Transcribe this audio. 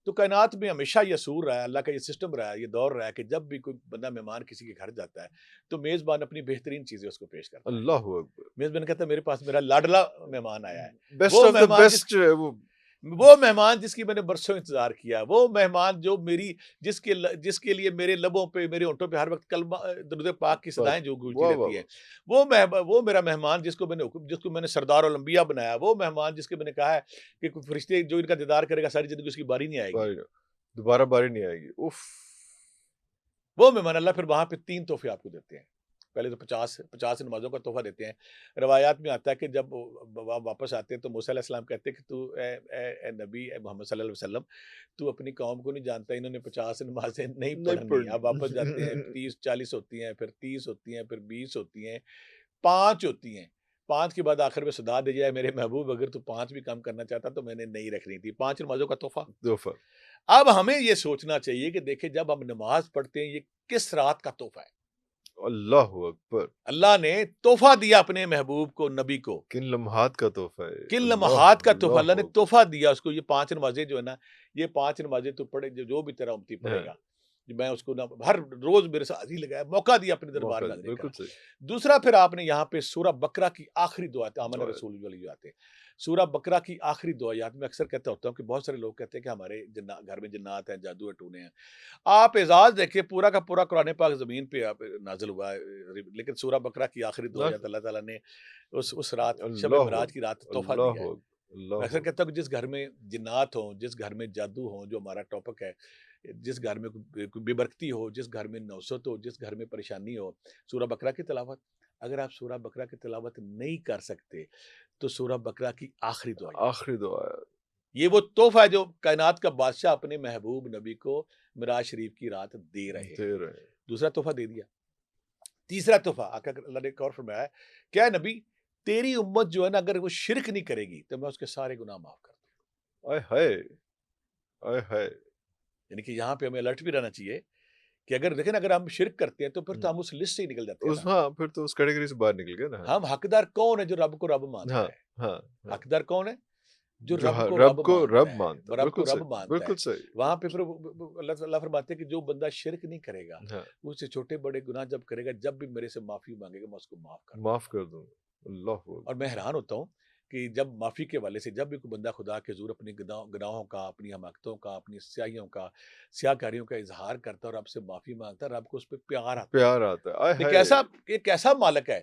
تو کائنات میں ہمیشہ یہ اصول رہا ہے، اللہ کا یہ سسٹم رہا ہے، یہ دور رہا ہے کہ جب بھی کوئی بندہ مہمان کسی کے گھر جاتا ہے تو میزبان اپنی بہترین چیزیں اس کو پیش کرتا ہے. اللہ اکبر. میزبان کہتا ہے میرے پاس میرا لاڈلا مہمان آیا ہے، بیسٹ وہ آف دا مہمان بیسٹ. وہ مہمان جس کی میں نے برسوں انتظار کیا، وہ مہمان جو میری جس کے لیے میرے لبوں پہ میرے ہونٹوں پہ ہر وقت کلمہ درود پاک کی صدائیں جو گونجتی واہ واہ رہتی ہیں، وہ میرا مہمان جس کو میں نے سردار الانبیاء بنایا، وہ مہمان جس کے میں نے کہا ہے کہ کوئی فرشتے جو ان کا دیدار کرے گا ساری زندگی اس کی باری نہیں آئے گی، واہ. دوبارہ باری نہیں آئے گی. اف. وہ مہمان اللہ پھر وہاں پہ 3 تحفے آپ کو دیتے ہیں. پہلے تو 50 نمازوں کا تحفہ دیتے ہیں. روایات میں آتا ہے کہ جب واپس آتے ہیں تو موسیٰ علیہ السلام کہتے ہیں کہ تو اے نبی اے محمد صلی اللہ علیہ وسلم تو اپنی قوم کو نہیں جانتا، انہوں نے 50 نمازیں نہیں پڑھنی. اب واپس جاتے ہیں 30-40 ہوتی ہیں، پھر 30 ہوتی ہیں، پھر 20 ہوتی ہیں، 5 ہوتی ہیں. 5 کے بعد آخر میں صدا دے جائے میرے محبوب اگر تو 5 بھی کم کرنا چاہتا تو میں نے نہیں رکھنی تھی. 5 نمازوں کا تحفہ. اب ہمیں یہ سوچنا چاہیے کہ دیکھیں جب ہم نماز پڑھتے ہیں یہ کس رات کا تحفہ ہے. اللہ اکبر. اللہ نے تحفہ دیا اپنے محبوب کو، نبی کو، کن لمحات کا تحفہ ہے. کن لمحات کا تحفہ اللہ نے تحفہ دیا اس کو. یہ 5 نمازیں جو ہے نا، یہ 5 نمازیں تو پڑھے جو بھی تیرا امتی پڑھے گا، میں اس کو ہر روز میرے ساتھ ہی لگایا، موقع دیا اپنے دربار میں آنے کا. دوسرا پھر آپ نے یہاں پہ سورہ بقرہ کی آخری دعا آمن رسول والی جو آتے ہیں، سورہ بقرہ کی آخری دعایات میں اکثر کہتا ہوتا ہوں کہ بہت سارے لوگ کہتے ہیں کہ ہمارے گھر میں جنات ہیں، جادو ٹونے ہیں. آپ اعزاز دیکھیں پورا کا پورا قرآن پاک زمین پہ نازل ہوا ہے، لیکن سورہ بقرہ کی آخری دعایات اللہ تعالیٰ نے اس رات شب معراج کی رات تحفہ دیا ہے. میں اکثر کہتا ہوں کہ جس گھر میں جنات ہوں، جس گھر میں جادو ہوں، جو ہمارا ٹاپک ہے، جس گھر میں کوئی بے برکتی ہو، جس گھر میں نوست ہو، جس گھر میں پریشانی ہو، سورہ بقرہ کی تلاوت. اگر آپ سورہ بقرہ کی تلاوت نہیں کر سکتے تو سورہ بقرہ کی آخری دعا یہ وہ تحفہ ہے جو کائنات کا بادشاہ اپنے محبوب نبی کو معراج شریف کی رات دے رہے ہیں. دوسرا تحفہ دے دیا. تیسرا تحفہ آقا اللہ نے ایک اور فرمایا ہے، کیا نبی تیری امت جو ہے نا اگر وہ شرک نہیں کرے گی تو میں اس کے سارے گناہ معاف کر دوں. آئے ہائے. یعنی کہ یہاں پہ ہمیں الرٹ بھی رہنا چاہیے کہ اگر دیکھیں اگر ہم شرک کرتے ہیں تو پھر تو ہم اس لسٹ سے ہی نکل جاتے ہیں نا. ہاں پھر تو اس کیٹیگری سے باہر نکل گئے نا. ہم حقدار کون ہے جو رب کو رب مانتا ہے؟ حقدار کون ہے جو رب کو رب مانتا ہے. وہاں پہ پھر اللہ فرماتے ہیں کہ جو بندہ شرک نہیں کرے گا وہ سے چھوٹے بڑے گناہ جب کرے گا جب بھی میرے سے معافی مانگے گا میں اس کو معاف کر دوں. اللہ. اور میں حیران ہوتا ہوں کہ جب معافی کے والے سے جب بھی کوئی بندہ خدا کے حضور اپنی گناہوں کا، اپنی حماقتوں کا، اپنی سیاہیوں کا، سیاہ کاریوں کا اظہار کرتا ہے اور رب سے معافی مانگتا ہے، رب کو اس پہ پیار آتا ہے. یہ کیسا مالک ہے